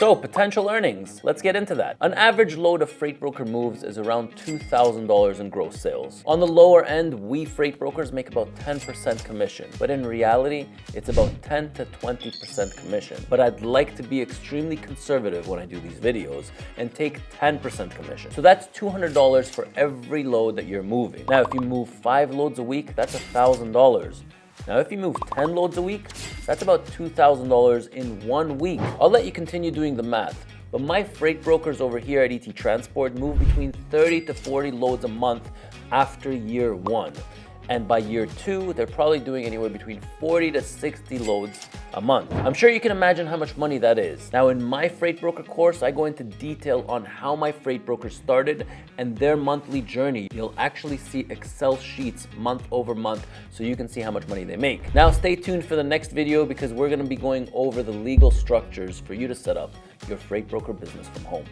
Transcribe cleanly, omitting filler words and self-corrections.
So, potential earnings. Let's get into that. An average load a freight broker moves is around $2,000 in gross sales. On the lower end, we freight brokers make about 10% commission, but in reality, it's about 10 to 20% commission. But I'd like to be extremely conservative when I do these videos and take 10% commission. So that's $200 for every load that you're moving. Now, if you move 5 loads a week, that's $1,000. Now, if you move 10 loads a week, that's about $2,000 in 1 week. I'll let you continue doing the math, but my freight brokers over here at ET Transport move between 30 to 40 loads a month after year 1. And by year 2, they're probably doing anywhere between 40 to 60 loads a month. I'm sure you can imagine how much money that is. Now, in my freight broker course, I go into detail on how my freight brokers started and their monthly journey. You'll actually see Excel sheets month over month so you can see how much money they make. Now, stay tuned for the next video because we're gonna be going over the legal structures for you to set up your freight broker business from home.